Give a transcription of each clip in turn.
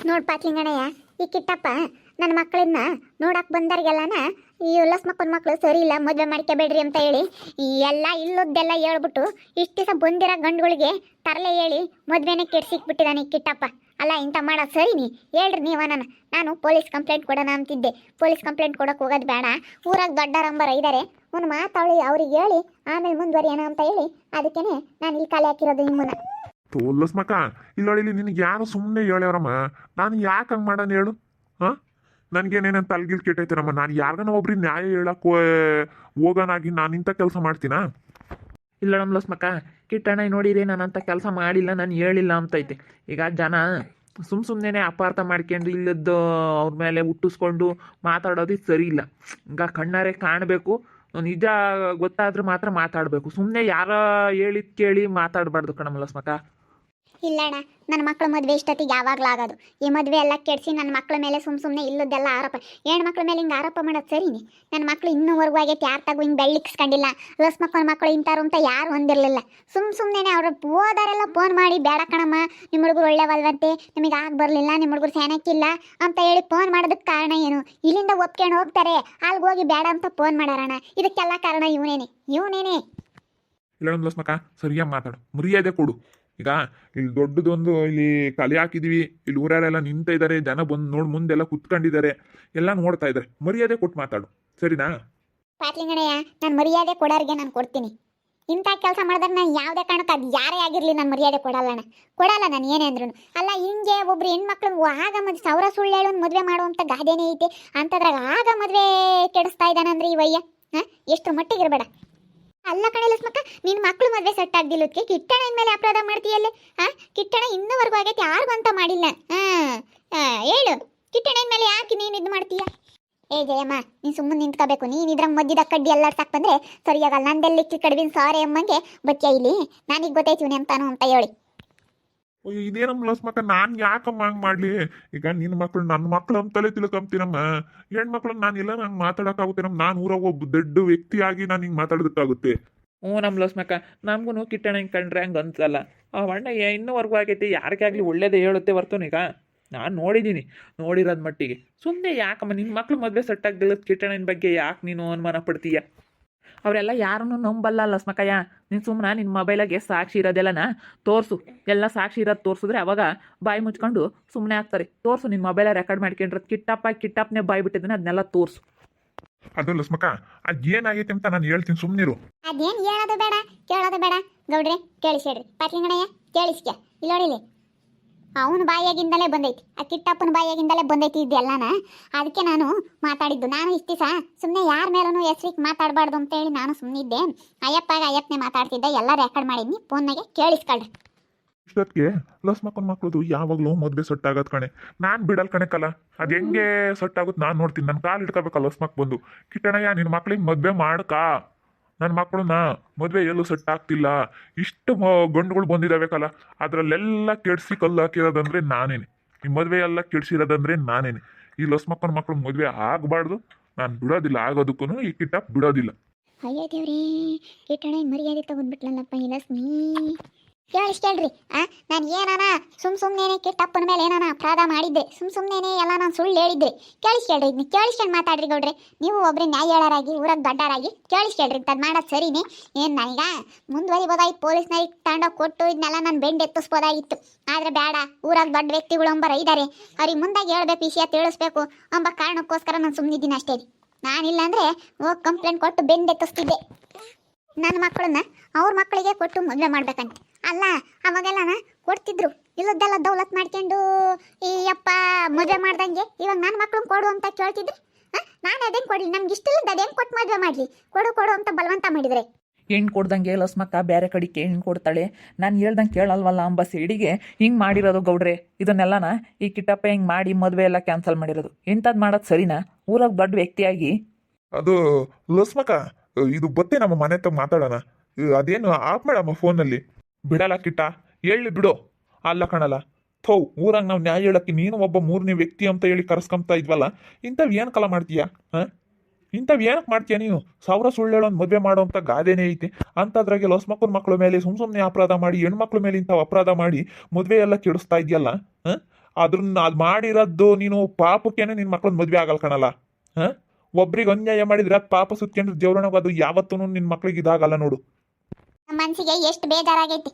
ನೋಡ್ ಪಾತ್ಲಿಂಗಣ್ಣಯ್ಯ, ಈ ಕಿಟ್ಟಪ್ಪ ನನ್ನ ಮಕ್ಕಳನ್ನ ನೋಡಕ್ ಬಂದವ್ರಿಗೆಲ್ಲನ ಈ ಉಲ್ಲಾಸ್ ಮಕ್ಕಳ ಮಕ್ಕಳು ಸರಿ ಇಲ್ಲ, ಮದುವೆ ಮಾಡ್ಕೋಬೇಡ್ರಿ ಅಂತ ಹೇಳಿ ಎಲ್ಲ ಇಲ್ಲದ್ದೆಲ್ಲ ಹೇಳ್ಬಿಟ್ಟು ಇಷ್ಟು ದಿವಸ ಬಂದಿರೋ ಗಂಡುಗಳಿಗೆ ತರಲೆ ಹೇಳಿ ಮದುವೆನೇ ಕೆಡ್ಸಿಕ್ಬಿಟ್ಟಿದ್ದಾನೆ ಈ ಕಿಟ್ಟಪ್ಪ. ಅಲ್ಲ ಇಂಥ ಮಾಡೋದು ಸರಿನಿ ಹೇಳ್ರಿ ನೀವ? ನಾನು ಪೊಲೀಸ್ ಕಂಪ್ಲೇಂಟ್ ಕೊಡೋಣ ಅಂತಿದ್ದೆ. ಪೊಲೀಸ್ ಕಂಪ್ಲೇಂಟ್ ಕೊಡೋಕೆ ಹೋಗೋದು ಬೇಡ, ಊರಾಗ ದೊಡ್ಡರಂಬರ ಇದ್ದಾರೆ, ಒಂದು ಮಾತಾಳಿ ಅವ್ರಿಗೆ ಹೇಳಿ ಆಮೇಲೆ ಮುಂದುವರಿಯೋಣ ಅಂತ ಹೇಳಿ ಅದಕ್ಕೇನೆ ನಾನು ಇಲ್ಲಿ ಖಾಲಿ ಹಾಕಿರೋದು ನಿಮ್ಮನ್ನ. ತೋಲ್ಲಸ್ ಮಕ್ಕ ಇಲ್ಲಿ ನಿನಗೆ ಯಾರು ಸುಮ್ಮನೆ ಹೇಳ್ಯಾರಮ್ಮ, ನಾನು ಯಾಕೆ ಹಂಗೆ ಮಾಡೋಣ ಹೇಳು? ಹಾಂ, ನನಗೇನೇನಂತ ತಲೆಗಿಲ್ ಕೆಟ್ಟೈತೇನಮ್ಮ? ನಾನು ಯಾರಿಗಾನ ಒಬ್ರಿಗೆ ನ್ಯಾಯ ಹೇಳಕ್ಕೆ ಹೋಗೋನಾಗಿ ನಾನು ಇಂಥ ಕೆಲಸ ಮಾಡ್ತೀನಾ? ಇಲ್ಲ ನಮ್ಲಸ್ ಮಕ್ಕ, ಕಿಟ್ಟಣ್ಣ ನೋಡಿರಿ ನಾನಂತ ಕೆಲಸ ಮಾಡಿಲ್ಲ, ನಾನು ಹೇಳಿಲ್ಲ ಅಂತೈತೆ. ಈಗ ಜನ ಸುಮ್ಮನೆ ಅಪಾರ್ಥ ಮಾಡ್ಕೊಂಡು ಇಲ್ಲದ್ದು ಅವ್ರ ಮೇಲೆ ಹುಟ್ಟಿಸ್ಕೊಂಡು ಮಾತಾಡೋದು ಸರಿ ಇಲ್ಲ. ಈಗ ಕಣ್ಣಾರೆ ಕಾಣಬೇಕು, ನಿಜ ಗೊತ್ತಾದ್ರೆ ಮಾತ್ರ ಮಾತಾಡಬೇಕು. ಸುಮ್ಮನೆ ಯಾರ ಹೇಳಿದ್ ಕೇಳಿ ಮಾತಾಡಬಾರ್ದು ಕಣಮಲಸ್ ಮಕ್ಕ. ಇಲ್ಲ ಅಣ್ಣ, ನನ್ನ ಮಕ್ಕಳ ಮದುವೆ ಇಷ್ಟೊತ್ತಿಗೆ ಯಾವಾಗಲೂ ಆಗೋದು. ಈ ಮದುವೆ ಎಲ್ಲ ಕೆಡಿಸಿ ನನ್ನ ಮಕ್ಕಳ ಮೇಲೆ ಸುಮ್ಮನೆ ಇಲ್ಲದ್ದೆಲ್ಲ ಆರೋಪ, ಹೆಣ್ಣು ಮಕ್ಕಳ ಮೇಲೆ ಹಿಂಗೆ ಆರೋಪ ಮಾಡೋದು ಸರಿನಿ? ನನ್ನ ಮಕ್ಕಳು ಇನ್ನೂವರೆಗೂ ಆಗೈತೆ, ಯಾರು ತಗೋ ಹಿಂಗೆ ಬೆಳ್ಳಿಕ್ಸ್ಕೊಂಡಿಲ್ಲ. ಲಸ್ ಮಕ್ಕಳು ಇಂಥವ್ರು ಅಂತ ಯಾರು ಹೊಂದಿರಲಿಲ್ಲ. ಸುಮ್ಮನೆ ಅವ್ರು ಹೋದಾರೆಲ್ಲ ಫೋನ್ ಮಾಡಿ ಬೇಡ ಕಣಮ್ಮ, ನಿಮ್ಮ ಹುಡುಗರು ಒಳ್ಳೆವಲ್ವಂತೆ, ನಿಮಗೆ ಆಗ ಬರಲಿಲ್ಲ, ನಿಮ್ಮ ಹುಡುಗರು ಸೆನಕ್ಕಿಲ್ಲ ಅಂತ ಹೇಳಿ ಫೋನ್ ಮಾಡೋದಕ್ಕೆ ಕಾರಣ ಏನು? ಇಲ್ಲಿಂದ ಒಪ್ಕೊಂಡು ಹೋಗ್ತಾರೆ, ಅಲ್ಲಿಗೆ ಹೋಗಿ ಬೇಡ ಅಂತ ಫೋನ್ ಮಾಡ್ಯಾರಣ್ಣ. ಇದಕ್ಕೆಲ್ಲ ಕಾರಣ ಇವನೇನೆ. ಇಲ್ಲ ನಮ್ಲಸ್ ಮಕ್ಕ, ಸರಿಯಾಗಿ ಮಾತಾಡು, ಮರ್ಯಾದೆ ಕೊಡು. ಈಗ ಇಲ್ಲಿ ದೊಡ್ಡದೊಂದು ಇಲ್ಲಿ ಕಲೆ ಹಾಕಿದೀವಿ, ಇಲ್ಲಿ ಊರರೆಲ್ಲ ನಿಂತ ಇದ್ದಾರೆ, ಜನ ಬಂದು ನೋಡಿ ಮುಂದೆಲ್ಲ ಕುತ್ಕೊಂಡಿದ್ದಾರೆ, ಎಲ್ಲ ನೋಡ್ತಾ ಇದ್ದಾರೆ. ಮರ್ಯಾದೆ ಕೊಟ್ಟು ಮಾತಾಡು, ಸರಿನಾ? ಪಾಟ್ಲಿಂಗಣಯ್ಯ, ನಾನು ಮರ್ಯಾದೆ ಕೊಡೋರಿಗೆ ನಾನು ಕೊಡ್ತೀನಿ. ಇಂಥ ಕೆಲಸ ಮಾಡಿದ್ರೆ ನಾನು ಯಾವುದೇ ಕಾರಣಕ್ಕೆ ಅದು ಯಾರೇ ಆಗಿರಲಿ ನಾನು ಮರ್ಯಾದೆ ಕೊಡಲ್ಲ ನಾನು ಏನೇ ಅಂದ್ರೂ. ಅಲ್ಲ ಹಿಂಗೆ ಒಬ್ರು ಹೆಣ್ಮಕ್ಳು ಆಗ ಸಾವಿರ ಸುಳ್ಳು ಹೇಳೋನು ಮದುವೆ ಮಾಡುವಂಥ ಗಾದೆನೇ ಐತೆ, ಅಂಥದ್ರಾಗ ಆಗ ಮದುವೆ ಕೆಡಿಸ್ತಾ ಇದ್ದಾನಂದ್ರೆ ಈ ವಯ್ಯ ಎಷ್ಟು ಮಟ್ಟಿಗಿರಬೇಡ. ಅಲ್ಲ ಕಣಲಸ್ ಮಕ್ಕ, ನಿನ್ನ ಮಕ್ಕಳು ಮದುವೆ ಸೆಟ್ ಆಗ್ದಿಲ್ಲದಕ್ಕೆ ಕಿಟ್ಟಣ ಮೇಲೆ ಅಪರಾಧ ಮಾಡ್ತೀಯಲ್ಲೇ? ಕಿಟ್ಟಣ ಇನ್ನೂವರೆಗೂ ಆಗೈತೆ, ಯಾರಿಗೂ ಅಂತ ಮಾಡಿಲ್ಲ. ಹೇಳು, ಕಿಟ್ಟಣ ಮೇಲೆ ಯಾಕೆ ನೀನು ಇದು ಮಾಡ್ತೀಯ? ಏ ಜಯಮ್ಮ, ನೀನು ಸುಮ್ಮನೆ ನಿಂತ್ಕೋಬೇಕು. ನೀನು ಇದ್ರಾಗ ಮದ್ದಿದ ಕಡ್ಡಿ ಎಲ್ಲ ಸಾಕು ಬಂದರೆ ಸರಿಯಾಗಲ್ಲ. ನಂದೆಲ್ಲಿ ಕಡ್ಬಿನ ಸಾರಿ ಅಮ್ಮಂಗೆ ಬಚ್ಚ ಇಲ್ಲಿ ನಾನೀಗ ಗೊತ್ತಾಯ್ತೀವಿ ಅಂತಾನು ಅಂತ ಹೇಳಿ. ಇದೇನಮ್ಮ ಲಸ್ ಮಕ್ಕ, ನಾನು ಯಾಕಮ್ಮ ಹಂಗೆ ಮಾಡಲಿ? ಈಗ ನಿನ್ನ ಮಕ್ಳು ನನ್ನ ಮಕ್ಳು ಅಂತಲೇ ತಿಳ್ಕೊಂತೀನಮ್ಮ. ಹೆಣ್ಮಕ್ಳು ನಾನು ಎಲ್ಲ ನಂಗೆ ಮಾತಾಡೋಕ್ಕಾಗುತ್ತೇನಮ್ಮ? ನಾನು ಊರಾಗ ಒಬ್ಬ ದೊಡ್ಡ ವ್ಯಕ್ತಿಯಾಗಿ ನಾನು ಹಿಂಗೆ ಮಾತಾಡೋದಕ್ಕಾಗುತ್ತೆ? ಹ್ಞೂ ನಮ್ಲಸ್ ಮಕ್ಕ, ನಮಗೂ ಕಿಟ್ಟಣ್ಣ ಹಿಂಗೆ ಕಂಡ್ರೆ ಹಂಗೆ ಅನ್ಸಲ್ಲ. ಆ ಅಣ್ಣ ಇನ್ನೂವರೆಗೂ ಆಗೈತಿ, ಯಾರಿಗೇ ಆಗಲಿ ಒಳ್ಳೇದೇ ಹೇಳುತ್ತೆ ಹೊರ್ತು. ಈಗ ನಾನು ನೋಡಿರೋದು ಮಟ್ಟಿಗೆ ಸುಮ್ಮನೆ ಯಾಕಮ್ಮ ನಿನ್ನ ಮಕ್ಳು ಮದುವೆ ಸೆಟ್ ಆಗ್ದಿಲ್ಲ ಕಿಟ್ಟಣ್ಣನ ಬಗ್ಗೆ ಯಾಕೆ ನೀನು ಅನುಮಾನ ಪಡ್ತೀಯ? ಅವರೆಲ್ಲ ಯಾರನ್ನೂ ನಂಬಲ್ಲ ಲಸ್ಮಕ್ಕಯ್ಯ. ನೀನು ಸುಮ್ಮನೆ ನಿನ್ನ ಮೊಬೈಲಾಗೆ ಸಾಕ್ಷಿ ಇರೋದೆಲ್ಲನ ತೋರಿಸು. ಎಲ್ಲ ಸಾಕ್ಷಿ ಇರೋದು ತೋರಿಸಿದ್ರೆ ಅವಾಗ ಬಾಯಿ ಮುಚ್ಕೊಂಡು ಸುಮ್ಮನೆ ಆಗ್ತಾರೆ. ತೋರಿಸು, ನಿನ್ನ ಮೊಬೈಲ ರೆಕಾರ್ಡ್ ಮಾಡ್ಕೊಂಡಿರೋದು ಕಿಟ್ಟಪ್ಪನೇ ಬಾಯಿ ಬಿಟ್ಟಿದ್ದಾನೆ, ಅದನ್ನೆಲ್ಲ ತೋರಿಸು. ಅದು ಲಸ್ಮಕ್ಕ, ಅದು ಏನಾಗೈತೆ ಅಂತ ನಾನು ಹೇಳ್ತೀನಿ, ಸುಮ್ಮನಿರು. ಅದೇನು ಹೇಳೋದು ಬೇಡ, ಕೇಳೋದು ಬೇಡ. ಗೌಡ್ರೆ ಕೇಳಿಸ್ಯಾಡ್ರಿ, ಪಾಟ್ಲಿಂಗಣಯ್ಯ ಕೇಳಿಸ್ಕ್ಯ. ಇಲ್ಲಿ ನೋಡಿಲಿ, ಅವನ ಬಾಯಾಗಿಂದಲೇ ಬಂದೈತಿ, ಆ ಕಿಟ್ಟಪ್ಪನ ಬಾಯಾಗಿಂದಲೇ ಬಂದೈತಿ ಇದೆಲ್ಲನ. ಅದಕ್ಕೆ ನಾನು ಮಾತಾಡಿದ್ದು. ನಾನು ಇಷ್ಟು ದಿವಸ ಸುಮ್ಮನೆ ಯಾರ ಮೇಲೂ ಹೆಸ್ರಿಗೆ ಮಾತಾಡಬಾರ್ದು ಅಂತೇಳಿ ನಾನು ಸುಮ್ಮನಿದ್ದೆ. ಅಯ್ಯಪ್ಪನೇ ಮಾತಾಡ್ತಿದ್ದೆ, ಎಲ್ಲ ರೆಕಾರ್ಡ್ ಮಾಡಿದ್ನಿ, ಫೋನ್ನಾಗೆ ಕೇಳಿಸ್ಕೊಳ್ರಿ. ಇಷ್ಟೊತ್ತಿಗೆ ಲಸ್ ಮಕ್ಕಳ ಮಕ್ಳದು ಯಾವಾಗಲೂ ಮದುವೆ ಸೊಟ್ಟ ಆಗೋದು ಕಣೆ. ನಾನು ಬಿಡಲ್ ಕಣಕ್ಕಲ್ಲ, ಅದು ಹೆಂಗೆ ಸೊಟ್ಟ ಆಗುತ್ತೆ ನಾನು ನೋಡ್ತೀನಿ. ನನ್ನ ಕಾಲು ಇಟ್ಕೋಬೇಕಲ್ಲ ಲಸ್ ಮಕ್ ಬಂದು, ಕಿಟ್ಟಣಯ್ಯ ನಿನ್ನ ಮಕ್ಳಿಗೆ ಮದುವೆ ಮಾಡ್ಕ, ನನ್ನ ಮಕ್ಕಳನ್ನ ಮದುವೆ ಎಲ್ಲೂ ಸೆಟ್ ಆಗ್ತಿಲ್ಲ, ಇಷ್ಟು ಗಂಡುಗಳು ಬಂದಿದ್ದಾಬೇಕಲ್ಲ, ಅದರಲ್ಲೆಲ್ಲ ಕೆಡಿಸಿ ಕಲ್ಲು ಹಾಕಿರೋದಂದ್ರೆ ನಾನೇನೆ. ಈ ಮದುವೆ ಎಲ್ಲ ಕೆಡಿಸಿರೋದಂದ್ರೆ ನಾನೇನೆ. ಈ ಲಸ್ ಮಕ್ಕಳ ಮಕ್ಳು ಮದುವೆ ಆಗಬಾರ್ದು, ನಾನು ಬಿಡೋದಿಲ್ಲ, ಆಗೋದಕ್ಕೂ ಈ ಕಿಟ್ಟಪ್ಪ ಬಿಡೋದಿಲ್ಲ. ಅಯ್ಯೋ ದೇವ್ರಿ, ಕಿಟ್ಟಣ ಮರ್ಯಾದೆ ತಗೊಂಡ್ಬಿಟ್ಲಲ್ಲಪ್ಪ ಈ ಲಕ್ಷ್ಮೀ. ಕೇಳಿಸ್ಕೇಳ್ರಿ, ನಾನು ಏನಾನ ಸುಮ್ಮನೆ ಕಿಟ್ಟಪ್ಪನ ಮೇಲೆ ಏನಾನ ಅಪರಾಧ ಮಾಡಿದ್ದೆ, ಸುಮ್ಮನೆ ಎಲ್ಲ ನಾನು ಸುಳ್ಳು ಹೇಳಿದ್ದೆ, ಕೇಳಿಸ್ಕೇಳ್ರಿ. ಇದನ್ನ ಕೇಳಿಸ್ಕೊಂಡು ಮಾತಾಡ್ರಿ ಗೌಡ್ರೆ. ನೀವು ಒಬ್ರು ನ್ಯಾಯ ಹೇಳೋರಾಗಿ ಊರಾಗ ದೊಡ್ಡರಾಗಿ ಕೇಳಿಸ್ಕೇಳ್ರಿ. ಇಂಥದ್ದು ಮಾಡೋದು ಸರಿನೇ? ಏನು ನನಗ ಮುಂದುವರಿಬೋದಾಗಿತ್ತು, ಪೊಲೀಸ್ನವ್ರಿಗೆ ತಗೊಂಡೋಗಿ ಕೊಟ್ಟು ಇದನ್ನೆಲ್ಲ ನಾನು ಬೆಂಡ್ ಎತ್ತಿಸ್ಬೋದಾಗಿತ್ತು. ಆದರೆ ಬೇಡ, ಊರಾಗ ದೊಡ್ಡ ವ್ಯಕ್ತಿಗಳು ಅಂಬರ ಇದ್ದಾರೆ, ಅವ್ರಿಗೆ ಮುಂದಾಗಿ ಹೇಳ್ಬೇಕು, ವಿಷಯ ತಿಳಿಸ್ಬೇಕು ಎಂಬ ಕಾರಣಕ್ಕೋಸ್ಕರ ನಾನು ಸುಮ್ಮನಿದ್ದೀನಿ ಅಷ್ಟೇ. ನಾನಿಲ್ಲ ಅಂದರೆ ಹೋಗಿ ಕಂಪ್ಲೇಂಟ್ ಕೊಟ್ಟು ಬೆಂಡ್ ಎತ್ತಿಸ್ತಿದ್ದೆ. ನನ್ನ ಮಕ್ಕಳನ್ನ ಅವ್ರ ಮಕ್ಕಳಿಗೆ ಕೊಟ್ಟು ಮದುವೆ ಮಾಡ್ಬೇಕಂತ ಅಲ್ಲ, ಅವಾಗೆಲ್ಲನ ಕೊಡ್ತಿದ್ರು. ಇಲ್ಲದ್ದೆಲ್ಲ ದೌಲತ್ ಮಾಡ್ಕೊಂಡು ಈ ಅಪ್ಪ ಮದುವೆ ಮಾಡ್ದಂಗೆ ಇವಾಗ ನನ್ನ ಮಕ್ಳನ್ನ ಕೊಡು ಅಂತ ಕೇಳ್ತಿದ್ರಿ. ನಾನು ಅದೇನು ಕೊಡಲಿ, ನಮ್ಗೆ ಇಷ್ಟ ಇಲ್ಲದ ಅದೇನು ಕೊಟ್ಟು ಮದುವೆ ಮಾಡಲಿ? ಕೊಡು ಅಂತ ಬಲವಂತ ಮಾಡಿದರೆ ಹೆಣ್ಣು ಕೊಡ್ದಂಗೆ ಲಸ್ಮಕ್ಕ ಬೇರೆ ಕಡೆಗೆ ಹೆಣ್ಣು ಕೊಡ್ತಾಳೆ, ನಾನು ಹೇಳ್ದಂಗೆ ಕೇಳಲ್ವಲ್ಲ ಅಂಬ ಸಿಡಿಗೆ ಹಿಂಗೆ ಮಾಡಿರೋದು ಗೌಡ್ರೆ. ಇದನ್ನೆಲ್ಲನ ಈ ಕಿಟ್ಟಪ್ಪ ಹಿಂಗೆ ಮಾಡಿ ಮದುವೆ ಎಲ್ಲ ಕ್ಯಾನ್ಸಲ್ ಮಾಡಿರೋದು. ಇಂಥದ್ದು ಮಾಡೋದು ಸರಿನಾ? ಊರಾಗ ದೊಡ್ಡ ವ್ಯಕ್ತಿಯಾಗಿ ಅದು ಲಸ್ಮಕ್ಕ, ಇದು ಬತ್ತೆ ನಮ್ಮ ಮನೆ ಹತ್ರ ಮಾತಾಡೋಣ. ಅದೇನು ಆಫ್ ಮಾಡಮ್ಮ ಫೋನಲ್ಲಿ. ಬಿಡಲ್ಲ ಕಿಟ್ಟ, ಹೇಳಿ ಬಿಡು. ಅಲ್ಲ ಕಣಲ್ಲ, ಥೋ, ಊರಾಗ ನಾವು ನ್ಯಾಯ ಹೇಳಕ್ಕೆ ನೀನು ಒಬ್ಬ ಮೂರನೇ ವ್ಯಕ್ತಿ ಅಂತ ಹೇಳಿ ಕರೆಸ್ಕೊಂತ ಇದ್ವಲ್ಲ, ಇಂಥವು ಏನು ಕಲ ಮಾಡ್ತೀಯಾ? ಇಂಥವು ಏನಕ್ಕೆ ಮಾಡ್ತೀಯ ನೀನು? ಸಾವಿರ ಸುಳ್ಳು ಹೇಳೋದು ಮದುವೆ ಮಾಡೋಂಥ ಗಾದೆನೇ ಐತಿ. ಅಂಥದ್ರಾಗೆ ಲಸ್ ಮಕ್ಕಳ ಮೇಲೆ ಸುಮ್ಮನೆ ಅಪರಾಧ ಮಾಡಿ, ಹೆಣ್ಮಕ್ಳ ಮೇಲೆ ಇಂಥವು ಅಪರಾಧ ಮಾಡಿ ಮದುವೆ ಎಲ್ಲ ಕೆಡಿಸ್ತಾ ಇದೆಯಲ್ಲ. ಅದ್ರನ್ನ ಅದು ಮಾಡಿರೋದು ನೀನು ಪಾಪಕ್ಕೇನೆ ನಿನ್ನ ಮಕ್ಳನ್ನ ಮದುವೆ ಆಗಲ್ಲ ಕಣಲ್ಲ. ಹಾಂ, ಒಬ್ರಿಗೆ ಅನ್ಯಾಯ ಮಾಡಿದ್ರೆ ಅದು ಪಾಪ ಸುತ್ಕೊಂಡ್ರೆ ದೇವ್ರನಾಗ ಅದು ಯಾವತ್ತೂ ನಿನ್ನ ಮಕ್ಳಿಗೆ ಇದಾಗಲ್ಲ ನೋಡು. ನಮ್ಮ ಮನಸ್ಸಿಗೆ ಎಷ್ಟು ಬೇಜಾರಾಗೈತಿ.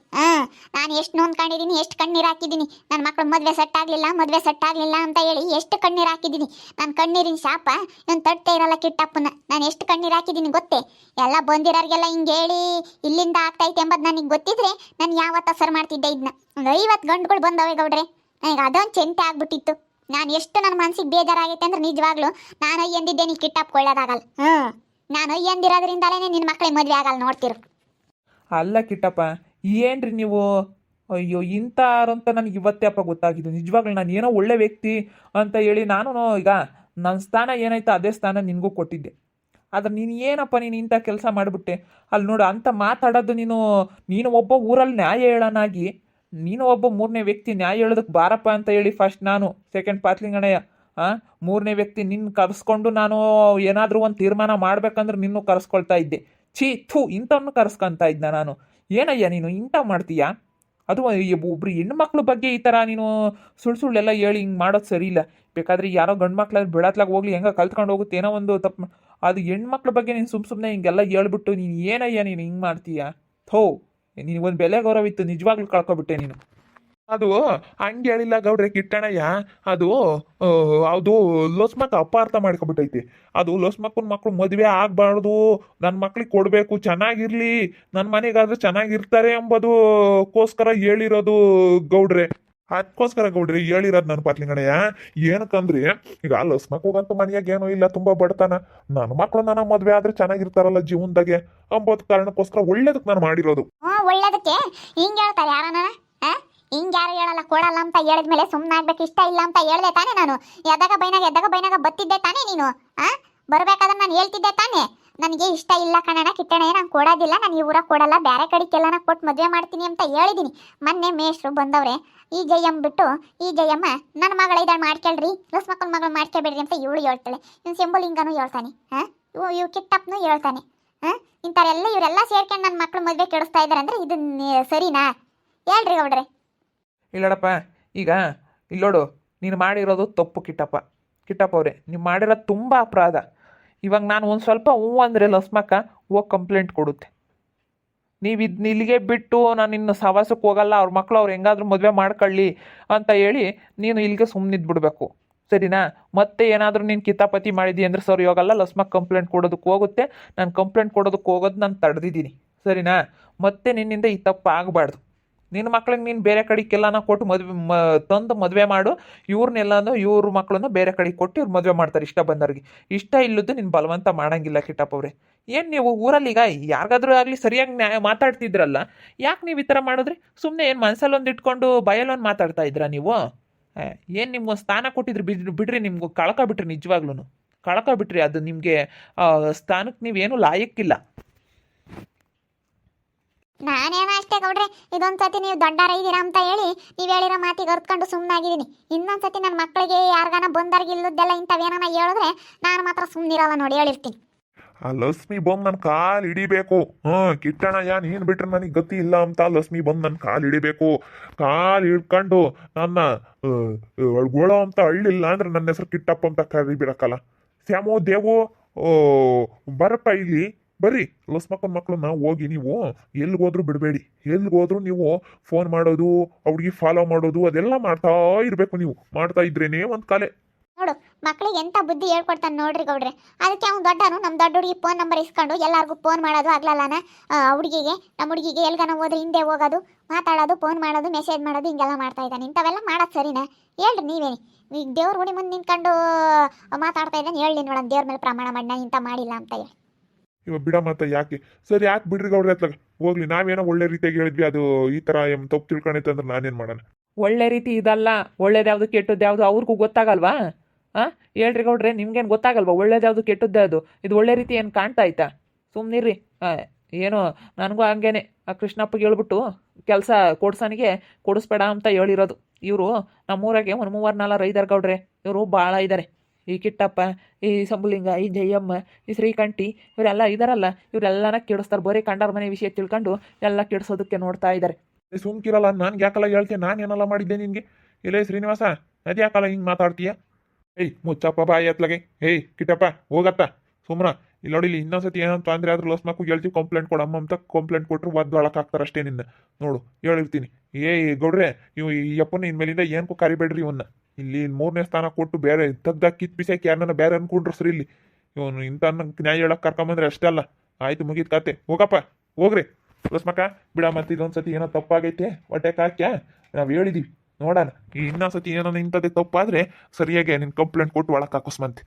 ನಾನು ಎಷ್ಟು ನೊಂದ್ಕೊಂಡಿದ್ದೀನಿ, ಎಷ್ಟು ಕಣ್ಣೀರು ಹಾಕಿದ್ದೀನಿ. ನನ್ನ ಮಕ್ಳು ಮದುವೆ ಸೆಟ್ ಆಗಲಿಲ್ಲ ಅಂತ ಹೇಳಿ ಎಷ್ಟು ಕಣ್ಣೀರು ಹಾಕಿದ್ದೀನಿ. ನನ್ನ ಕಣ್ಣೀರಿನ ಶಾಪ ನಾನು ತಟ್ಟೆ ಇರಲ್ಲ ಕಿಟ್ಟಪ್ಪನ. ನಾನು ಎಷ್ಟು ಕಣ್ಣೀರು ಹಾಕಿದ್ದೀನಿ ಗೊತ್ತೇ. ಎಲ್ಲ ಬಂದಿರೋರಿಗೆಲ್ಲ ಹಿಂಗೆ ಹೇಳಿ ಇಲ್ಲಿಂದ ಆಗ್ತೈತೆ ಎಂಬುದು ನನಗೆ ಗೊತ್ತಿದ್ರೆ ನಾನು ಯಾವತ್ತು ಅಸರು ಮಾಡ್ತಿದ್ದೆ ಇದನ್ನ. ಒಂದು 50 ಗಂಡುಗಳು ಬಂದವೆ ಗೌಡ್ರೆ. ನನಗೆ ಅದೊಂದು ಚಿಂತೆ ಆಗ್ಬಿಟ್ಟಿತ್ತು. ನಾನು ಎಷ್ಟು ನನ್ನ ಮನಸ್ಸಿಗೆ ಬೇಜಾರಾಗೈತೆ ಅಂದ್ರೆ ನಿಜವಾಗ್ಲೂ ನಾನು ಎಂದಿದ್ದೇನೆ ಕಿಟ್ಟಪ್ಕೊಳ್ಳೋದಾಗಲ್ಲ. ನಾನು ಎಂದಿರೋದ್ರಿಂದಲೇ ನಿನ್ನ ಮಕ್ಕಳಿಗೆ ಮದುವೆ ಆಗಲ್ಲ ನೋಡ್ತಿರು. ಅಲ್ಲ ಕಿಟ್ಟಪ್ಪ, ಏನ್ರಿ ನೀವು? ಅಯ್ಯೋ, ಇಂಥವ್ರಂತ ನನಗೆ ಇವತ್ತೇಪ್ಪ ಗೊತ್ತಾಗಿದ್ದು. ನಿಜವಾಗ್ಲೂ ನಾನು ಏನೋ ಒಳ್ಳೆ ವ್ಯಕ್ತಿ ಅಂತ ಹೇಳಿ ನಾನು ಈಗ ನನ್ನ ಸ್ಥಾನ ಏನಾಯ್ತು ಅದೇ ಸ್ಥಾನ ನಿನಗೂ ಕೊಟ್ಟಿದ್ದೆ. ಆದ್ರೆ ನೀನು ಏನಪ್ಪ, ನೀನು ಇಂಥ ಕೆಲಸ ಮಾಡಿಬಿಟ್ಟೆ. ಅಲ್ಲಿ ನೋಡು, ಅಂತ ಮಾತಾಡೋದು ನೀನು ಒಬ್ಬ ಊರಲ್ಲಿ ನ್ಯಾಯ ಹೇಳೋನಾಗಿ, ನೀನು ಒಬ್ಬ 3ನೇ ವ್ಯಕ್ತಿ ನ್ಯಾಯ ಹೇಳೋದಕ್ಕೆ ಬಾರಪ್ಪ ಅಂತ ಹೇಳಿ ಫಸ್ಟ್ ನಾನು, ಸೆಕೆಂಡ್ ಪಾತ್ಲಿಂಗಣ್ಣಯ್ಯ, 3ನೇ ವ್ಯಕ್ತಿ ನಿನ್ನ ಕರೆಸ್ಕೊಂಡು ನಾನು ಏನಾದರೂ ಒಂದು ತೀರ್ಮಾನ ಮಾಡ್ಬೇಕಂದ್ರೆ ನಿನ್ನೂ ಕರೆಸ್ಕೊಳ್ತಾ ಇದ್ದೆ. ಇಂಥವನ್ನು ಕರೆಸ್ಕೊತಾ ಇದ್ದ ನಾನು. ಏನಯ್ಯ ನೀನು ಇಂಥ ಮಾಡ್ತೀಯಾ? ಅದು ಒಬ್ರು ಹೆಣ್ಮಕ್ಳ ಬಗ್ಗೆ ಈ ಥರ ನೀನು ಸುಳ್ಳೆಲ್ಲ ಹೇಳಿ ಹಿಂಗೆ ಮಾಡೋದು ಸರಿ ಇಲ್ಲ. ಬೇಕಾದ್ರೆ ಯಾರೋ ಗಂಡು ಮಕ್ಳಲ್ಲಿ ಬೆಳತ್ಲಾಗ ಹೋಗ್ಲಿ, ಹೆಂಗೆ ಕಲ್ತ್ಕೊಂಡು ಹೋಗುತ್ತೆ, ಏನೋ ಒಂದು ತಪ್ಪು. ಅದು ಹೆಣ್ಮಕ್ಳ ಬಗ್ಗೆ ನೀನು ಸುಮ್ಮನೆ ಹಿಂಗೆಲ್ಲ ಹೇಳ್ಬಿಟ್ಟು ನೀನು ಏನಯ್ಯ ನೀನು ಹಿಂಗೆ ಮಾಡ್ತೀಯಾ? ನೀನು ಒಂದು ಬೆಲೆ ಗೌರವ ಇತ್ತು, ನಿಜವಾಗ್ಲೂ ಕಳ್ಕೊಬಿಟ್ಟೆ ನೀನು. ಅದು ಹಂಗೆ ಹೇಳಿಲ್ಲ ಗೌಡ್ರೆ ಕಿಟ್ಟಣಯ್ಯ. ಅದು ಲೋಸ್ಮಕ್ಕ ಅಪಾರ್ಥ ಮಾಡ್ಕೊಬಿಟ್ಟೈತಿ. ಅದು ಲೋಸ್ಮಕ್ಕನ ಮಕ್ಳು ಮದುವೆ ಆಗಬಾರ್ದು, ನನ್ನ ಮಕ್ಳಿಗೆ ಕೊಡಬೇಕು, ಚೆನ್ನಾಗಿರ್ಲಿ, ನನ್ನ ಮನೆಗಾದ್ರೆ ಚೆನ್ನಾಗಿರ್ತಾರೆ ಎಂಬುದಕ್ಕೋಸ್ಕರ ಹೇಳಿರೋದು ಗೌಡ್ರೆ. ಅದಕ್ಕೋಸ್ಕರ ಗೌಡ್ರಿ ಹೇಳಿರೋದು ನನ್ನ ಪಾತ್ಲಿಂಗಣ್ಣಯ್ಯ. ಏನಕ್ಕಂದ್ರಿ, ಈಗ ಲೋಸ್ಮಕ್ಕಂತೂ ಮನೆಯಾಗ ಏನೂ ಇಲ್ಲ, ತುಂಬ ಬಡತನ. ನನ್ನ ಮಕ್ಳು ನನ್ನ ಮದುವೆ ಆದ್ರೆ ಚೆನ್ನಾಗಿರ್ತಾರಲ್ಲ ಜೀವನದಾಗೆ ಅಂಬೋದು ಕಾರಣಕ್ಕೋಸ್ಕರ ಒಳ್ಳೇದಕ್ಕೆ ನಾನು ಮಾಡಿರೋದು. ಒಳ್ಳೇದಕ್ಕೆ ಹಿಂಗೆ ಹೇಳ್ತಾರೆ ಯಾರನ? ಹಿಂಗೆ ಯಾರು ಹೇಳಲ್ಲ, ಕೊಡಲ್ಲ ಅಂತ ಹೇಳಿದ್ಮೇಲೆ ಸುಮ್ಮನೆ ಆಗ್ಬೇಕು. ಇಷ್ಟ ಇಲ್ಲ ಅಂತ ಹೇಳ್ದೆ ತಾನೇ ನಾನು. ಎದ್ದಾಗ ಬೈನಾಗ ಬತ್ತಿದ್ದೆ ತಾನೇ ನೀನು. ಬರ್ಬೇಕಾದ್ರೆ ನಾನು ಹೇಳ್ತಿದ್ದೆ ತಾನೇ, ನನಗೆ ಇಷ್ಟ ಇಲ್ಲ ಕಣಣ್ಣ ಕಿಟ್ಟಣಯ್ಯ, ನಾನು ಕೊಡೋದಿಲ್ಲ, ನಾನು ಈ ಊರಾಗ ಕೊಡಲ್ಲ, ಬೇರೆ ಕಡೆಗೆಲ್ಲ ಕೊಟ್ಟು ಮದುವೆ ಮಾಡ್ತೀನಿ ಅಂತ ಹೇಳಿದ್ದೀನಿ. ಮೊನ್ನೆ ಮೇಷ್ರು ಬಂದವ್ರೆ, ಈ ಜಯಮ್ಮ ಬಿಟ್ಟು ಈ ಜಯಮ್ಮ ನನ್ನ ಮಗಳ ಇದ್ದಾಳೆ ಮಾಡ್ಕೊಳ್ರಿ, ಲಸ್ ಮಕ್ಕಳ ಮಗಳು ಮಾಡ್ಕೊಬೇಡ್ರಿ ಅಂತ ಇವಳು ಹೇಳ್ತಾಳೆ. ಇವ್ನು ಶಂಭುಲಿಂಗನೂ ಹೇಳ್ತಾನೆ, ಇವು ಕಿಟ್ಟಪ್ಪನೂ ಹೇಳ್ತಾನೆ. ಇಂಥವರೆಲ್ಲ ಇವರೆಲ್ಲ ಸೇರ್ಕೊಂಡು ನನ್ನ ಮಕ್ಳು ಮದುವೆ ಕೆಡಿಸ್ತಾ ಇದ್ದಾರೆ ಅಂದರೆ ಇದು ಸರಿನಾ? ಹೇಳ್ರಿ ಗೌಡ್ರೆ. ಇಲ್ಲಡಪ್ಪ, ಈಗ ಇಲ್ಲೋಡು, ನೀನು ಮಾಡಿರೋದು ತಪ್ಪು ಕಿಟ್ಟಪ್ಪ ಅವರೇ, ನೀವು ಮಾಡಿರೋದು ತುಂಬ ಅಪರಾಧ. ಇವಾಗ ನಾನು ಒಂದು ಸ್ವಲ್ಪ ಅಂದರೆ ಲಸ್ಮಕ್ಕ ಹೋಗಿ ಕಂಪ್ಲೇಂಟ್ ಕೊಡುತ್ತೆ. ನೀವು ಇಲ್ಲಿಗೆ ಬಿಟ್ಟು ನಾನು ಇನ್ನು ಸವಾಸಕ್ಕೆ ಹೋಗಲ್ಲ, ಅವ್ರ ಮಕ್ಕಳು ಅವ್ರು ಹೆಂಗಾದ್ರೂ ಮದುವೆ ಮಾಡ್ಕೊಳ್ಳಿ ಅಂತ ಹೇಳಿ ನೀನು ಇಲ್ಲಿಗೆ ಸುಮ್ಮನಿದ್ದು ಬಿಡಬೇಕು, ಸರಿನಾ? ಮತ್ತೆ ಏನಾದರೂ ನೀನು ಕಿತಾಪತಿ ಮಾಡಿದಿ ಅಂದರೆ ಸರಿ ಹೋಗಲ್ಲ, ಲಸ್ಮಕ್ಕ ಕಂಪ್ಲೇಂಟ್ ಕೊಡೋದಕ್ಕೆ ಹೋಗುತ್ತೆ. ನಾನು ಕಂಪ್ಲೇಂಟ್ ಕೊಡೋದಕ್ಕೆ ಹೋಗೋದು ನಾನು ತಡೆದಿದ್ದೀನಿ, ಸರಿನಾ? ಮತ್ತೆ ನಿನ್ನಿಂದ ಈ ತಪ್ಪು ಆಗಬಾರ್ದು. ನಿನ್ನ ಮಕ್ಳಿಗೆ ನೀನು ಬೇರೆ ಕಡೆಗೆಲ್ಲನ ಕೊಟ್ಟು ತಂದು ಮದುವೆ ಮಾಡು. ಇವ್ರ ಮಕ್ಕಳನ್ನ ಬೇರೆ ಕಡೆಗೆ ಕೊಟ್ಟು ಇವ್ರು ಮದುವೆ ಮಾಡ್ತಾರೆ ಇಷ್ಟ ಬಂದವ್ರಿಗೆ. ಇಷ್ಟ ಇಲ್ಲದ್ದು ನೀನು ಬಲವಂತ ಮಾಡೋಂಗಿಲ್ಲ ಕಿಟ್ಟಪ್ಪ ಅವ್ರೆ. ಏನು ನೀವು ಊರಲ್ಲಿ ಈಗ ಯಾರಿಗಾದ್ರೂ ಆಗಲಿ ಸರಿಯಾಗಿ ಮಾತಾಡ್ತಿದ್ರಲ್ಲ, ಯಾಕೆ ನೀವು ಈ ಥರ ಮಾಡಿದ್ರಿ? ಸುಮ್ಮನೆ ಏನು ಮನಸ್ಸಲ್ಲೊಂದು ಇಟ್ಕೊಂಡು ಬಾಯಲ್ಲೊಂದು ಮಾತಾಡ್ತಾ ಇದ್ರಾ ನೀವು? ಏನು ನಿಮ್ಗೆ ಸ್ಥಾನ ಕೊಟ್ಟಿದ್ರು ಬಿಡ್ರಿ, ನಿಮ್ಗೆ ಕಳ್ಕೊಬಿಟ್ರಿ, ನಿಜವಾಗ್ಲೂ ಕಳ್ಕೊಬಿಟ್ರಿ. ಅದು ನಿಮಗೆ ಸ್ಥಾನಕ್ಕೆ ನೀವೇನು ಲಾಯಕ್ಕಿಲ್ಲ. ನಾನೇನೋ ಅಷ್ಟೇ ಗೌಡ್ರೆ, ಇದೊಂದ್ಸತಿ ನೀವು ದೊಡ್ಡರ ಇದ್ದೀರಾ ಅಂತ ಹೇಳಿ ನೀವು ಹೇಳಿರೋ ಮಾತಿಗೆ ಅರ್ತ್ಕೊಂಡು ಸುಮ್ಮನಾಗಿದ್ದೀನಿ. ಇನ್ನೊಂದ್ಸತಿ ನನ್ನ ಮಕ್ಕಳಿಗೆ ಯಾರಿಗಾನ ಬಂದವ್ರಿಗೆ ಇಲ್ಲದ್ದೆಲ್ಲ ಇಂಥವೇನ ಹೇಳಿದ್ರೆ ನಾನು ಮಾತ್ರ ಸುಮ್ಮನಿರಲ್ಲ ನೋಡಿ, ಹೇಳಿರ್ತೀನಿ. ಆ ಲಕ್ಷ್ಮಿ ಬಂದು ನನ್ನ ಕಾಲು ಹಿಡಿಬೇಕು. ಕಿಟ್ಟಣಯ್ಯ ನೀನು ಬಿಟ್ರೆ ನನಗೆ ಗತಿ ಇಲ್ಲ ಅಂತ ಲಕ್ಷ್ಮಿ ಬಂದು ನನ್ನ ಕಾಲು ಹಿಡಿಬೇಕು. ಕಾಲು ಹಿಡ್ಕೊಂಡು ನನ್ನ ಗೋಳೋ ಅಂತ ಅಳ್ಳಿಲ್ಲ ಅಂದ್ರೆ ನನ್ನ ಹೆಸರು ಕಿಟ್ಟಪ್ಪ ಅಂತ ಕರಿಬಿಡಕ್ಕಲ್ಲ. ಶ್ಯಾಮೋ ದೇವು ಬರಪ್ಪ ಇಲ್ಲಿ ಬರ್ರಿ. ಲಸ್ಮಕ್ಕನ ಮಕ್ಕಳನ್ನ ಹೋಗಿ ನೀವು ಎಲ್ಲಿಗೋದ್ರೂ ಬಿಡಬೇಡಿ. ಎಲ್ಲಿಗೋದ್ರೂ ನೀವು ಫೋನ್ ಮಾಡೋದು, ಅವ್ರಿಗೆ ಫಾಲೋ ಮಾಡೋದು ಅದೆಲ್ಲ ಮಾಡ್ತಾ ಇರಬೇಕು. ನೀವು ಮಾಡ್ತಾ ಇದ್ರೇನೆ ಒಂದು ಕಾಲೇ. ನೋಡು, ಮಕ್ಕಳಿಗೆ ಎಂಥ ಬುದ್ಧಿ ಹೇಳ್ಕೊಡ್ತಾನೆ ನೋಡ್ರಿ ಗೌಡ್ರೆ. ಅದಕ್ಕೆ ಅವ್ನು ದೊಡ್ಡನು ನಮ್ಮ ದೊಡ್ಡ ಹುಡುಗಿ ಫೋನ್ ನಂಬರ್ ಇಸ್ಕೊಂಡು ಎಲ್ಲರಿಗೂ ಫೋನ್ ಮಾಡೋದು ಆಗ್ಲಲ್ಲನ. ಹುಡುಗಿಗೆ ನಮ್ಮ ಹುಡುಗಿಗೆ ಎಲ್ಗಾನ ಹೋದ್ರೆ ಹಿಂದೆ ಹೋಗೋದು, ಮಾತಾಡೋದು, ಫೋನ್ ಮಾಡೋದು, ಮೆಸೇಜ್ ಮಾಡೋದು, ಹಿಂಗೆಲ್ಲ ಮಾಡ್ತಾ ಇದ್ದಾನೆ. ಇಂಥವೆಲ್ಲ ಮಾಡೋದು ಸರಿನಾ? ಹೇಳ್ರಿ ನೀವೇನಿ. ಈಗ ದೇವ್ರ ಹುಡಿ ಮುಂದೆ ನಿಂತ್ಕೊಂಡು ಮಾತಾಡ್ತಾ ಇದ್ದಾನೆ, ಹೇಳಿ ನೋಡೋಣ ದೇವ್ರ ಮೇಲೆ ಪ್ರಮಾಣ ಮಾಡಿ ನಾನು ಇಂಥ ಮಾಡಿಲ್ಲ ಅಂತ ಹೇಳಿ. ಇವಾಗ ಬಿಡ ಮತ್ತೆ ಯಾಕೆ ಸರಿ, ಯಾಕೆ ಬಿಡ್ರಿ ಗೌಡ್ರೆ ಅತ್ಲಾಗ ಹೋಗ್ಲಿ. ನಾವೇನೋ ಒಳ್ಳೆ ರೀತಿಯಾಗಿ ಹೇಳಿದ್ವಿ, ಅದು ಈ ಥರ ತಪ್ಪು ತಿಳ್ಕೊಂಡೈತೆ ಅಂದ್ರೆ ನಾನೇನು ಮಾಡೋಣ? ಒಳ್ಳೆ ರೀತಿ ಇದಲ್ಲ, ಒಳ್ಳೇದ್ಯಾವುದು ಕೆಟ್ಟದ್ಯಾವುದು ಅವ್ರಿಗೂ ಗೊತ್ತಾಗಲ್ವಾ? ಹೇಳ್ರಿ ಗೌಡ್ರೆ, ನಿಮ್ಗೇನು ಗೊತ್ತಾಗಲ್ವಾ ಒಳ್ಳೇದ್ಯಾವುದು ಕೆಟ್ಟದ್ಯಾವುದು? ಇದು ಒಳ್ಳೆ ರೀತಿ ಏನು ಕಾಣ್ತಾ ಆಯ್ತಾ? ಸುಮ್ಮನಿರ್ರಿ. ಏನೋ ನನಗೂ ಹಂಗೇನೆ ಆ ಕೃಷ್ಣಪ್ಪಗೆ ಹೇಳ್ಬಿಟ್ಟು ಕೆಲಸ ಕೊಡ್ಸನಿಗೆ ಕೊಡಿಸ್ಬೇಡ ಅಂತ ಹೇಳಿರೋದು. ಇವರು ನಮ್ಮೂರಾಗೆ ಒಂದು 3-4 ಐದಾರು ಗೌಡ್ರೆ, ಇವರು ಭಾಳ ಇದ್ದಾರೆ. ಈ ಕಿಟ್ಟಪ್ಪ, ಈ ಸಂಬುಲಿಂಗ, ಈ ಜಯಮ್ಮ, ಈ ಶ್ರೀಕಂಠಿ, ಇವರೆಲ್ಲ ಇದಾರಲ್ಲ, ಇವರೆಲ್ಲನ ಕೆಡಿಸ್ತಾರೆ. ಬರೀ ಕಂಡರ ಮನೆ ವಿಷಯ ತಿಳ್ಕೊಂಡು ಎಲ್ಲ ಕೆಡಿಸೋದಕ್ಕೆ ನೋಡ್ತಾ ಇದ್ದಾರೆ. ಸುಮ್ಕಿರಲ್ಲ, ನಾನು ಯಾಕಲ್ಲ ಹೇಳ್ತೀನಿ, ನಾನು ಏನೆಲ್ಲ ಮಾಡಿದ್ದೆ ನಿನಗೆ? ಇಲ್ಲೇ ಶ್ರೀನಿವಾಸ, ಅದ್ಯಾಕಲ್ಲ ಹಿಂಗೆ ಮಾತಾಡ್ತೀಯ? ಏಯ್ ಮುಚ್ಚಪ್ಪ ಬಾಯಿ ಎತ್ಲಗೆ. ಏಯ್ ಕಿಟ್ಟಪ್ಪ ಹೋಗತ್ತ ಸುಮ್ರ. ಇಲ್ಲಿ ನೋಡಿ, ಇಲ್ಲಿ ಇನ್ನೊಂದ್ಸತಿ ಏನಂತ ಅಂದ್ರೆ ಅದ್ರ ಲಸ್ ಮಕ್ಕಳು ಹೇಳ್ತೀವಿ, ಕಂಪ್ಲೇಂಟ್ ಕೊಡಮ್ಮ ಅಂತ. ಕಂಪ್ಲೇಂಟ್ ಕೊಟ್ಟರು ಒದ್ದೊಳಕ್ಕೆ ಹಾಕ್ತಾರೆ ಅಷ್ಟೇ ನಿನ್ನ. ನೋಡು ಹೇಳಿರ್ತೀನಿ. ಗೌಡ್ರೆ, ಇವು ಈ ಅಪ್ಪನ ಇನ್ಮೇಲಿಂದ ಏನಕ್ಕೂ ಕರಿಬೇಡ್ರಿ ಇವನ್ನ. ಇಲ್ಲಿ 3ನೇ ಸ್ಥಾನ ಕೊಟ್ಟು ಬೇರೆ ತೆಗ್ದಾಗ ಕಿತ್ ಬಿಸಾಕಿ ಯಾರನ್ನ ಬೇರೆ ಅನ್ಕೊಂಡ್ರು ಸರಿ. ಇಲ್ಲಿ ಇವನು ಇಂಥ ನ್ಯಾಯ ಹೇಳಕ್ ಕರ್ಕೊಂಬಂದ್ರೆ ಅಷ್ಟೇ ಅಲ್ಲ. ಆಯ್ತು, ಮುಗಿದ ಕತೆ. ಹೋಗಪ್ಪ ಹೋಗ್ರಿ ಲಸ್ ಮಕ್ಕ. ಬಿಡ, ಮತ್ತೆ ಇದೊಂದ್ಸತಿ ಏನೋ ತಪ್ಪಾಗೈತೆ ಹೊಟ್ಟೆ ಹಾಕ್ಯಾ ನಾವು ಹೇಳಿದೀವಿ. ನೋಡೋಣ ಈ ಇನ್ನೊಂದ್ಸತಿ ಏನೋ ಇಂಥದ್ದೇ ತಪ್ಪಾದ್ರೆ ಸರಿಯಾಗಿ ನಿನ್ನ ಕಂಪ್ಲೇಂಟ್ ಕೊಟ್ಟು ಒಳಕ್ಕೆ ಹಾಕಿಸ್ಮಂತೆ.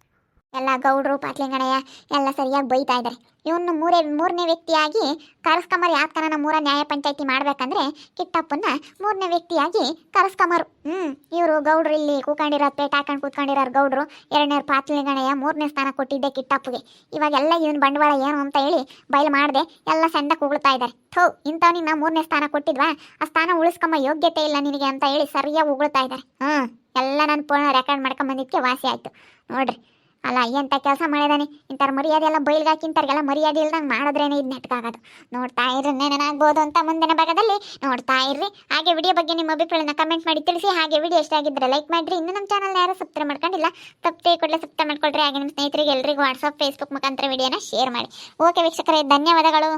ಎಲ್ಲ ಗೌಡ್ರು ಪಾಟ್ಲಿಂಗಣಯ್ಯ ಎಲ್ಲ ಸರಿಯಾಗಿ ಬೈತಾ ಇದ್ದಾರೆ. ಇವನು ಮೂರನೇ ವ್ಯಕ್ತಿಯಾಗಿ ಕರೆಸ್ಕೊಂಬರು. ಯಾಕನ ಮೂರ ನ್ಯಾಯ ಪಂಚಾಯತಿ ಮಾಡ್ಬೇಕಂದ್ರೆ ಕಿಟ್ಟಪ್ಪನ್ನ 3ನೇ ವ್ಯಕ್ತಿಯಾಗಿ ಕರೆಸ್ಕೊಂಬರು. ಇವರು ಗೌಡ್ರು ಇಲ್ಲಿ ಕೂತ್ಕೊಂಡಿರೋರು, ಪೇಟ ಹಾಕೊಂಡು ಕೂತ್ಕೊಂಡಿರೋರು ಗೌಡ್ರು. 2ನೇ ಪಾಟ್ಲಿಂಗಣಯ್ಯ 3ನೇ ಸ್ಥಾನ ಕೊಟ್ಟಿದ್ದೆ ಕಿಟ್ಟಪ್ಪಗೆ. ಇವಾಗೆಲ್ಲ ಇವನ್ ಬಂಡವಾಳ ಏನು ಅಂತ ಹೇಳಿ ಬಯಲು ಮಾಡದೆ ಎಲ್ಲ ಸಂಡಕ್ಕೆ ಉಗುಳ್ತಾ ಇದ್ದಾರೆ. ಇಂಥವ್ನಿಗೆ 3ನೇ ಸ್ಥಾನ ಕೊಟ್ಟಿದ್ವಾ, ಆ ಸ್ಥಾನ ಉಳಿಸ್ಕೊಂಬ ಯೋಗ್ಯತೆ ಇಲ್ಲ ನಿನಗೆ ಅಂತ ಹೇಳಿ ಸರಿಯಾಗಿ ಉಗುಳ್ತಾ ಇದ್ದಾರೆ. ಎಲ್ಲ ನಾನು ಪೂರ್ಣ ರೆಕಾರ್ಡ್ ಮಾಡ್ಕೊಂಬಂದಿದ್ದಕ್ಕೆ ವಾಸಿ ಆಯ್ತು ನೋಡ್ರಿ. ಅಲ್ಲ ಎಂಥ ಕೆಲಸ ಮಾಡಿದಾನೆ. ಇಂಥವ್ರ ಮರ್ಯಾದೆ ಎಲ್ಲ ಬಯಲ್ಗಾಕಿಂತವ್ರಿಗೆಲ್ಲ ಮರ್ಯಾದೆ ಇಲ್ದಂಗೆ ಮಾಡಿದ್ರೇನೆ ಇದು ನೆಟ್ಕಾಗೋದು. ನೋಡ್ತಾ ಇರ್ರಿ ಏನಾಗ್ಬೋದು ಅಂತ ಮುಂದಿನ ಭಾಗದಲ್ಲಿ ನೋಡ್ತಾ ಇರ್ರಿ. ಹಾಗೆ ವಿಡಿಯೋ ಬಗ್ಗೆ ನಿಮ್ಮ ಅಭಿಪ್ರಾಯನ ಕಮೆಂಟ್ ಮಾಡಿ ತಿಳಿಸಿ. ಹಾಗೆ ವಿಡಿಯೋ ಇಷ್ಟ ಆಗಿದ್ದರೆ ಲೈಕ್ ಮಾಡಿರಿ. ಇನ್ನು ನಮ್ಮ ಚಾನಲ್ ಯಾರು ಸಬ್ಸ್ಕ್ರೈಬ್ ಮಾಡ್ಕೊಂಡಿಲ್ಲ, ತಪ್ಪೇ ಕೂಡಲೇ ಸಬ್ಸ್ಕ್ರೈಬ್ ಮಾಡ್ಕೊಳ್ರಿ. ಹಾಗೆ ನಿಮ್ಮ ಸ್ನೇಹಿತರಿಗೆ ಎಲ್ಲರಿಗೂ ವಾಟ್ಸಪ್ ಫೇಸ್ಬುಕ್ ಮುಖಾಂತರ ವಿಡಿಯೋನ ಶೇರ್ ಮಾಡಿ. ಓಕೆ ವೀಕ್ಷಕರೇ, ಧನ್ಯವಾದಗಳು.